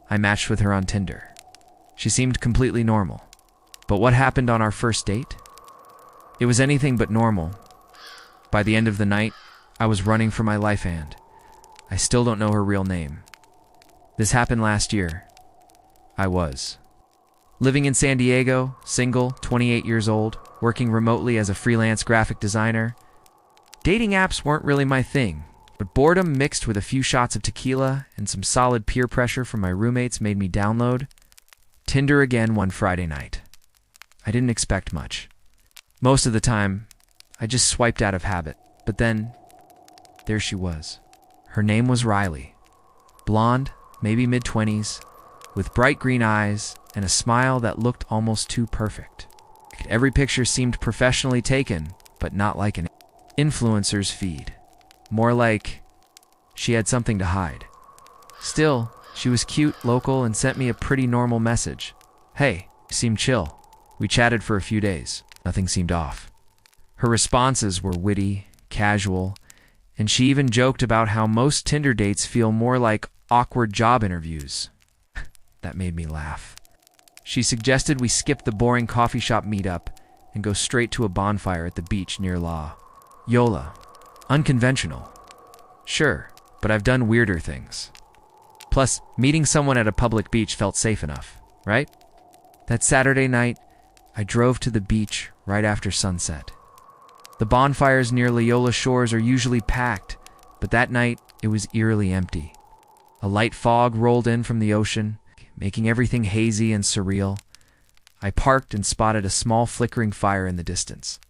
I matched with her on Tinder. She seemed completely normal. But what happened on our first date? It was anything but normal. By the end of the night, I was running for my life and I still don't know her real name. This happened last year. I was living in San Diego, single, 28 years old, working remotely as a freelance graphic designer. Dating apps weren't really my thing, but boredom mixed with a few shots of tequila and some solid peer pressure from my roommates made me download Tinder again one Friday night. I didn't expect much. Most of the time, I just swiped out of habit, but then, there she was. Her name was Riley. Blonde, maybe mid-20s, with bright green eyes and a smile that looked almost too perfect. Every picture seemed professionally taken, but not like an influencer's feed. More like she had something to hide. Still, she was cute, local, and sent me a pretty normal message. Hey, you seem chill. We chatted for a few days. Nothing seemed off. Her responses were witty, casual, and she even joked about how most Tinder dates feel more like awkward job interviews. That made me laugh. She suggested we skip the boring coffee shop meetup and go straight to a bonfire at the beach near La Yola. Unconventional. Sure, but I've done weirder things. Plus, meeting someone at a public beach felt safe enough, right? That Saturday night, I drove to the beach right after sunset. The bonfires near Loyola shores are usually packed, but that night it was eerily empty. A light fog rolled in from the ocean, making everything hazy and surreal. I parked and spotted a small flickering fire in the distance.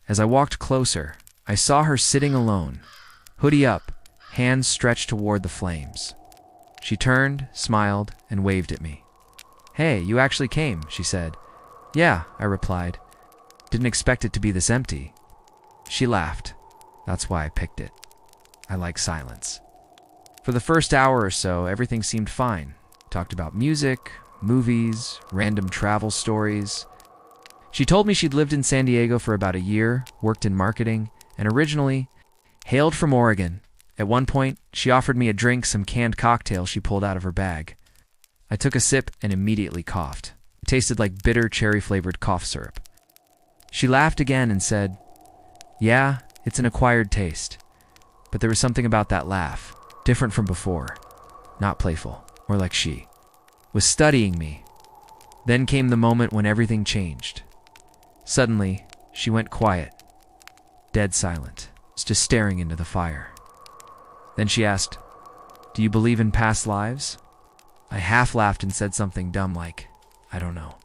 As I walked closer, I saw her sitting alone, hoodie up, hands stretched toward the flames. She turned, smiled, and waved at me. "Hey, you actually came," she said. "Yeah," I replied. "Didn't expect it to be this empty." She laughed. That's why I picked it. I like silence. For the first hour or so, everything seemed fine. Talked about music, movies, random travel stories. She told me she'd lived in San Diego for about a year, worked in marketing, and originally hailed from Oregon. At one point, she offered me a drink, some canned cocktail she pulled out of her bag. I took a sip and immediately coughed. It tasted like bitter cherry-flavored cough syrup. She laughed again and said, "Yeah, it's an acquired taste." But there was something about that laugh, different from before. Not playful, more like she was studying me. Then came the moment when everything changed. Suddenly, she went quiet, dead silent, just staring into the fire. Then she asked, "Do you believe in past lives?" I half laughed and said something dumb like, "I don't know.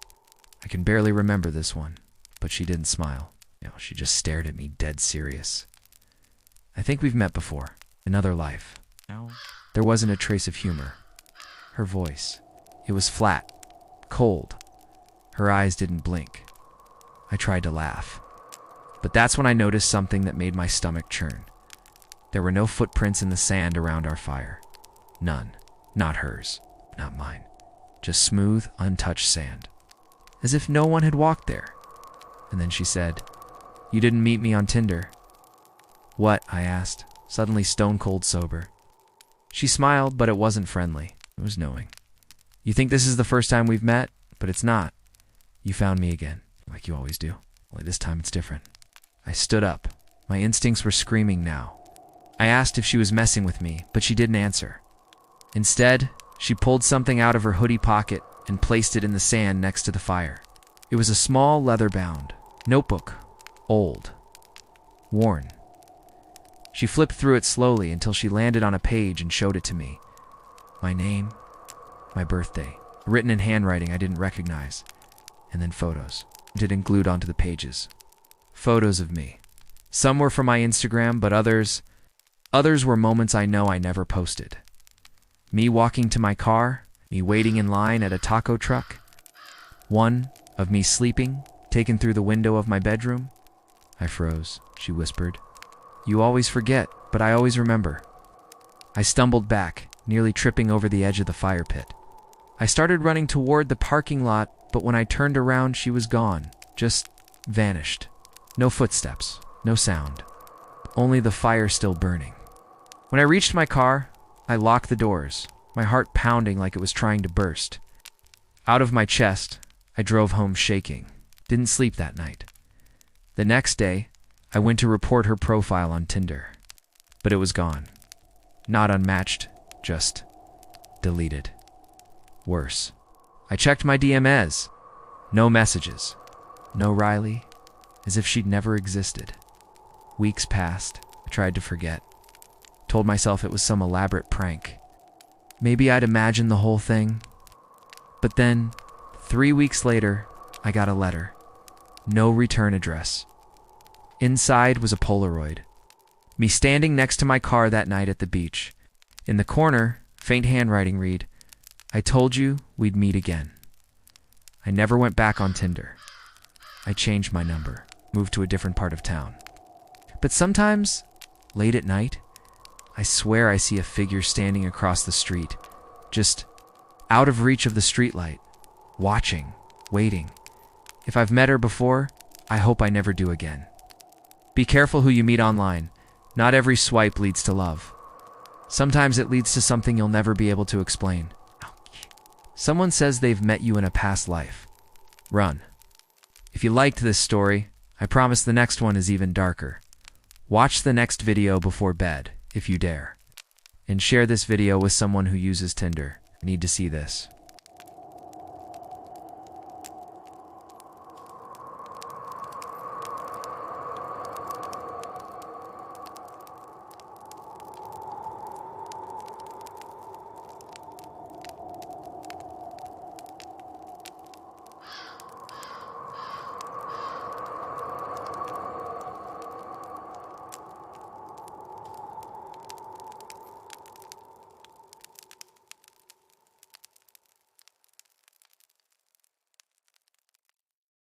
I can barely remember this one." But she didn't smile. She just stared at me, dead serious. "I think we've met before. Another life." There wasn't a trace of humor. Her voice, it was flat, cold. Her eyes didn't blink. I tried to laugh. But that's when I noticed something that made my stomach churn. There were no footprints in the sand around our fire. None. Not hers. Not mine. Just smooth, untouched sand. As if no one had walked there. And then she said, "You didn't meet me on Tinder." "What?" I asked, suddenly stone-cold sober. She smiled, but it wasn't friendly. It was knowing. "You think this is the first time we've met? But it's not. You found me again, like you always do. Only this time it's different." I stood up. My instincts were screaming now. I asked if she was messing with me, but she didn't answer. Instead, she pulled something out of her hoodie pocket and placed it in the sand next to the fire. It was a small leather-bound notebook, old, worn. She flipped through it slowly until she landed on a page and showed it to me. My name, my birthday, written in handwriting I didn't recognize, and then photos, printed and glued onto the pages. Photos of me. Some were from my Instagram, but others were moments I know I never posted. Me walking to my car, me waiting in line at a taco truck. One of me sleeping, taken through the window of my bedroom. I froze. She whispered, "You always forget, but I always remember." I stumbled back, nearly tripping over the edge of the fire pit. I started running toward the parking lot, but when I turned around, she was gone, just vanished. No footsteps, no sound, only the fire still burning. When I reached my car, I locked the doors, my heart pounding like it was trying to burst. Out of my chest, I drove home shaking. Didn't sleep that night. The next day, I went to report her profile on Tinder, but it was gone. Not unmatched, just deleted. Worse. I checked my DMs. No messages. No Riley. As if she'd never existed. Weeks passed. I tried to forget. Told myself it was some elaborate prank. Maybe I'd imagined the whole thing. But then, 3 weeks later, I got a letter. No return address. Inside was a Polaroid. Me standing next to my car that night at the beach. In the corner, faint handwriting read, "I told you we'd meet again." I never went back on Tinder. I changed my number, moved to a different part of town. But sometimes, late at night, I swear I see a figure standing across the street, just out of reach of the streetlight, watching, waiting. If I've met her before, I hope I never do again. Be careful who you meet online. Not every swipe leads to love. Sometimes it leads to something you'll never be able to explain. Someone says they've met you in a past life. Run. If you liked this story, I promise the next one is even darker. Watch the next video before bed, if you dare. And share this video with someone who uses Tinder. I need to see this.